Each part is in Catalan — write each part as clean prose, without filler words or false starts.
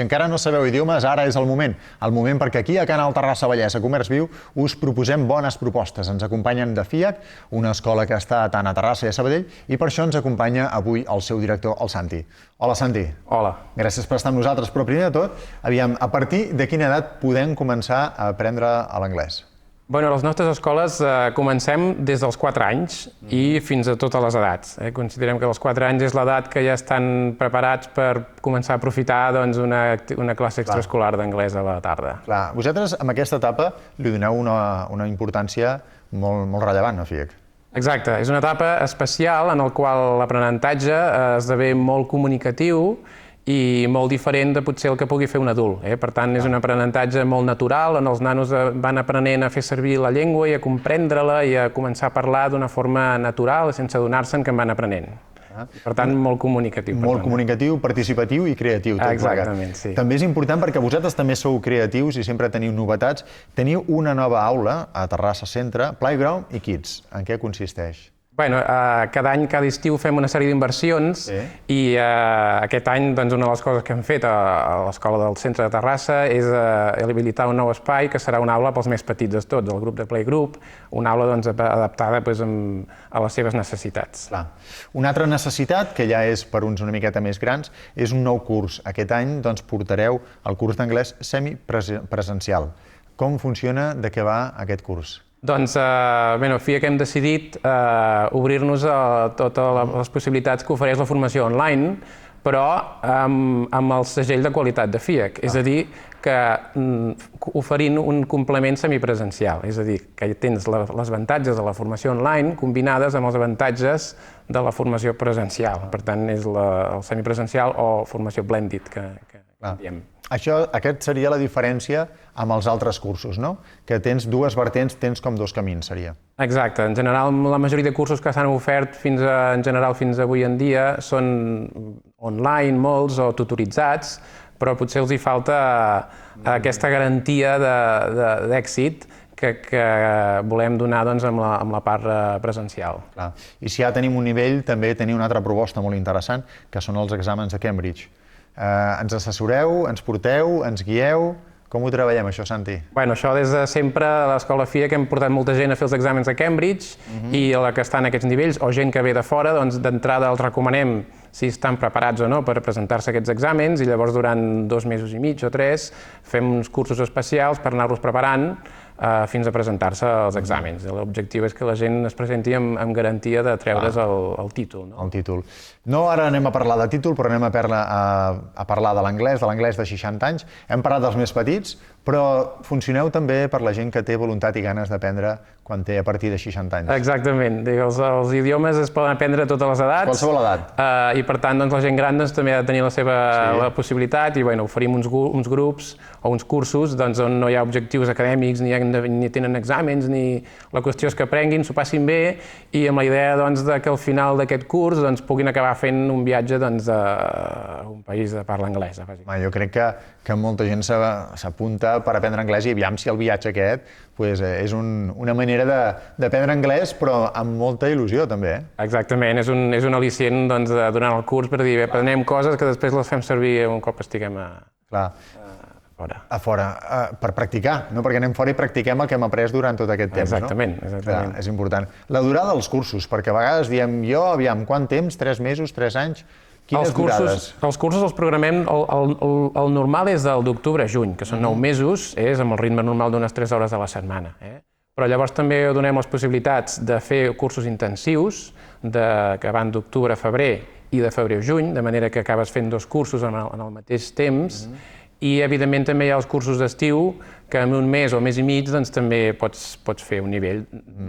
Si encara no sabeu idiomes, ara és el moment. El moment perquè aquí, a Canal Terrassa Vallès, a Comerç Viu, us proposem bones propostes. Ens acompanyen de FIAC, una escola que està tant a Terrassa i a Sabadell, i per això ens acompanya avui el seu director, el Santi. Hola, Santi. Hola. Gràcies per estar amb nosaltres, però primer de tot, aviam, a partir de quina edat podem començar a aprendre l'anglès? Bueno, a les nostres escoles comencem des dels 4 anys i fins a totes les edats. Considerem que els 4 anys és l'edat que ja estan preparats per començar a aprofitar una classe extraescolar d'anglès a la tarda. Clar, vosaltres amb aquesta etapa li doneu una importància molt rellevant a FIAC. Exacte, és una etapa especial en la qual l'aprenentatge esdevé molt comunicatiu i molt diferent de potser el que pugui fer un adult. Per tant, és un aprenentatge molt natural, on els nanos van aprenent a fer servir la llengua i a comprendre-la i a començar a parlar d'una forma natural, sense adonar-se'n que en van aprenent. Per tant, molt comunicatiu. Molt comunicatiu, participatiu i creatiu. Exactament, sí. També és important perquè vosaltres també sou creatius i sempre teniu novetats. Teniu una nova aula a Terrassa Centre, Playground i Kids. En què consisteix? Bueno, cada any, cada estiu, fem una sèrie d'inversions i aquest any una de les coses que hem fet a l'escola del centre de Terrassa és habilitar un nou espai que serà una aula pels més petits de tots, el grup de Playgroup, una aula adaptada a les seves necessitats. Una altra necessitat, que ja és per uns una miqueta més grans, és un nou curs. Aquest any portareu el curs d'anglès semipresencial. Com funciona, de què va aquest curs? Doncs, a FIAC hem decidit obrir-nos a totes les possibilitats que ofereix la formació online, però amb el segell de qualitat de FIAC, és a dir, que oferint un complement semipresencial, és a dir, que tens els avantatges de la formació online combinades amb els avantatges de la formació presencial. Per tant, és el semipresencial o formació blended, que diem. Aquest seria la diferència amb els altres cursos, no? Que tens dues vertents, tens com dos camins, seria. Exacte. En general, la majoria de cursos que s'han ofert fins avui en dia són online, molts, o tutoritzats, però potser els hi falta aquesta garantia d'èxit que volem donar amb la part presencial. I si ja tenim un nivell, també teniu una altra proposta molt interessant, que són els exàmens de Cambridge. Ens assessoreu, ens porteu, ens guieu... Com ho treballem, això, Santi? Bueno, això des de sempre a l'escola FIAC hem portat molta gent a fer els exàmens de Cambridge i a la que està en aquests nivells, o gent que ve de fora, doncs d'entrada els recomanem si estan preparats o no per presentar-se a aquests exàmens i llavors durant 2 mesos i mig o 3 fem uns cursos especials per anar-los preparant fins a presentar-se als exàmens. L'objectiu és que la gent es presenti amb garantia de treure's el títol. El títol. No ara anem a parlar de títol, però anem a parlar de l'anglès de 60 anys. Hem parlat dels més petits, però funcioneu també per la gent que té voluntat i ganes d'aprendre quan té a partir de 60 anys. Exactament. Els idiomes es poden aprendre a totes les edats. Qualsevol edat. I per tant, la gent gran també ha de tenir la seva possibilitat i oferim uns grups o uns cursos on no hi ha objectius acadèmics, ni tenen exàmens, ni la qüestió és que aprenguin, s'ho passin bé i amb la idea que al final d'aquest curs puguin acabar fent un viatge a un país de parla anglesa. Jo crec que molta gent s'apunta per aprendre anglès i aviam si el viatge aquest és una manera d'aprendre anglès, però amb molta il·lusió també. Exactament, és un al·licient durant el curs per dir, aprenem coses que després les fem servir un cop estiguem a fora. A fora, per practicar, no? Perquè anem fora i practiquem el que hem après durant tot aquest temps, no? Exactament. És important. La durada dels cursos, perquè a vegades diem jo, aviam, quant temps? 3 mesos, 3 anys? Quines durades? Els cursos els programem, el normal és d'octubre a juny, que són 9 mesos, és amb el ritme normal d'unes 3 hores a la setmana. Però llavors també donem les possibilitats de fer cursos intensius que van d'octubre a febrer i de febrer a juny, de manera que acabes fent 2 cursos en el mateix temps i, evidentment, també hi ha els cursos d'estiu que en un mes o mes i mig també pots fer un nivell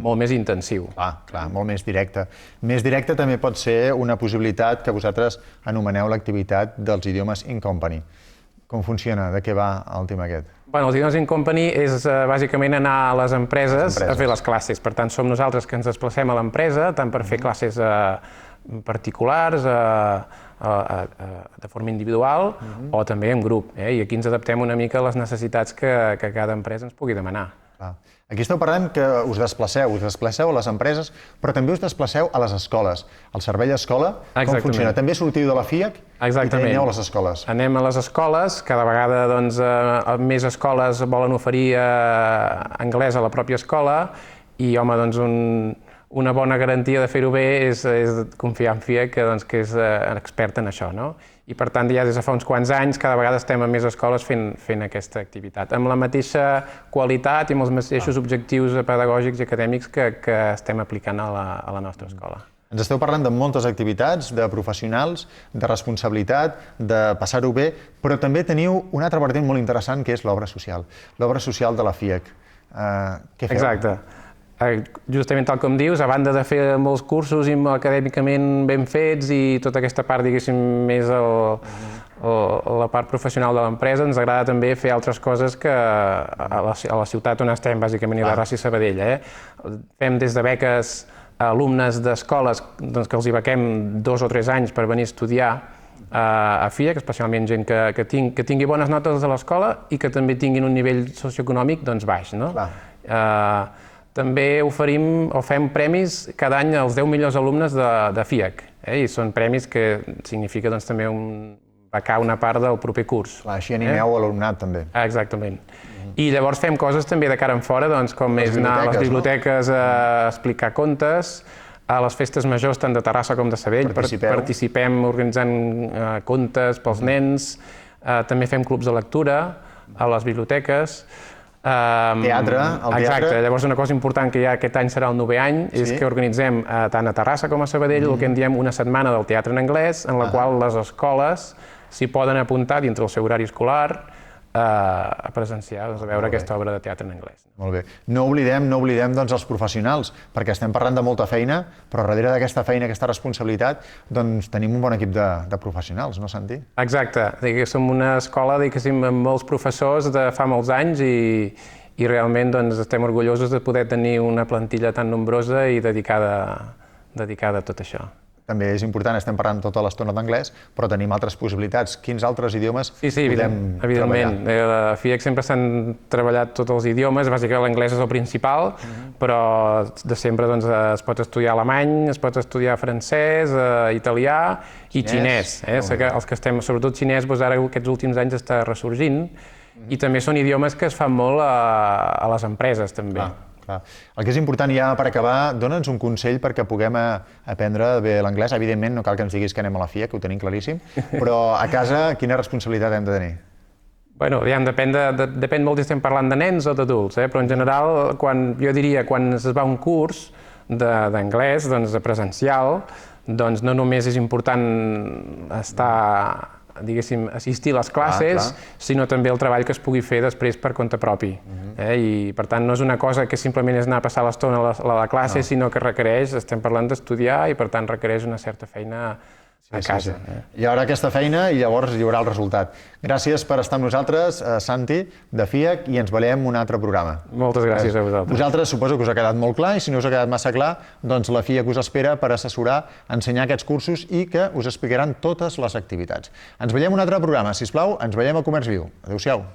molt més intensiu. Clar, molt més directe. Més directe també pot ser una possibilitat que vosaltres anomeneu l'activitat dels idiomes in company. Com funciona? De què va el tema aquest? Els idiomes in company és bàsicament anar a les empreses a fer les classes. Per tant, som nosaltres que ens desplacem a l'empresa, tant per fer classes particulars, de forma individual o també en grup. I aquí ens adaptem una mica a les necessitats que cada empresa ens pugui demanar. Aquí esteu parlant que us desplaceu a les empreses, però també us desplaceu a les escoles. El servei escola, com funciona? També sortiu de la FIAC i també aneu a les escoles. Anem a les escoles, cada vegada més escoles volen oferir anglès a la pròpia escola i, home, una bona garantia de fer-ho bé és confiar en FIAC, que és expert en això, no? I, per tant, ja des de fa uns quants anys, cada vegada estem a més escoles fent aquesta activitat, amb la mateixa qualitat i amb els mateixos objectius pedagògics i acadèmics que estem aplicant a la nostra escola. Ens esteu parlant de moltes activitats, de professionals, de responsabilitat, de passar-ho bé, però també teniu un altre vertent molt interessant, que és l'obra social. L'obra social de la FIAC. Què feu? Exacte. Justament tal com dius, a banda de fer molts cursos acadèmicament ben fets i tota aquesta part, diguéssim, més la part professional de l'empresa, ens agrada també fer altres coses que a la ciutat on estem, bàsicament, i a Terrassa i Sabadell. Fem des de beques a alumnes d'escoles que els hi bequem 2 o 3 anys per venir a estudiar a FIAC, especialment gent que tingui bones notes de l'escola i que també tinguin un nivell socioeconòmic baix. També oferim o fem premis cada any als 10 millors alumnes de FIAC, i són premis que significa també becar una part del proper curs. Així animeu a l'alumnat, també. Exactament. I llavors fem coses també de cara enfora, com és anar a les biblioteques a explicar contes, a les festes majors tant de Terrassa com de Sabadell, participem organitzant contes pels nens, també fem clubs de lectura a les biblioteques. Teatre, Exacte, llavors una cosa important que ja aquest any serà el 9è any és que organitzem tant a Terrassa com a Sabadell el que en diem una setmana del teatre en anglès, en la qual les escoles s'hi poden apuntar dintre el seu horari escolar a presenciar, a veure aquesta obra de teatre en anglès. Molt bé. No oblidem els professionals, perquè estem parlant de molta feina, però darrere d'aquesta feina, aquesta responsabilitat, tenim un bon equip de professionals, no, Santi? Exacte. Som una escola amb molts professors de fa molts anys i realment estem orgullosos de poder tenir una plantilla tan nombrosa i dedicada a tot això. També és important, estem parlant tota l'estona d'anglès, però tenim altres possibilitats. Quins altres idiomes podem treballar? Evidentment. A FIAC sempre s'han treballat tots els idiomes, bàsicament l'anglès és el principal, però de sempre es pot estudiar alemany, es pot estudiar francès, italià i xinès. Els que estem, sobretot xinès, ara aquests últims anys està ressorgint, i també són idiomes que es fan molt a les empreses, també. El que és important ja per acabar, dona'ns un consell perquè puguem aprendre bé l'anglès. Evidentment, no cal que ens diguis que anem a la FIAC, que ho tenim claríssim, però a casa quina responsabilitat hem de tenir? Bé, depèn molt si estem parlant de nens o d'adults, però en general, jo diria, quan es va a un curs d'anglès, presencial, no només és important assistir a les classes, sinó també el treball que es pugui fer després per compte propi. I, per tant, no és una cosa que simplement és anar a passar l'estona a la classe, sinó que estem parlant d'estudiar i, per tant, requereix una certa feina a casa. Hi haurà aquesta feina i llavors hi haurà el resultat. Gràcies per estar amb nosaltres, Santi, de FIAC, i ens veiem un altre programa. Moltes gràcies a vosaltres. Vosaltres suposo que us ha quedat molt clar, i si no us ha quedat massa clar, doncs la FIAC us espera per assessorar, ensenyar aquests cursos i que us explicaran totes les activitats. Ens veiem un altre programa, sisplau, ens veiem a Comerç Viu. Adéu-siau.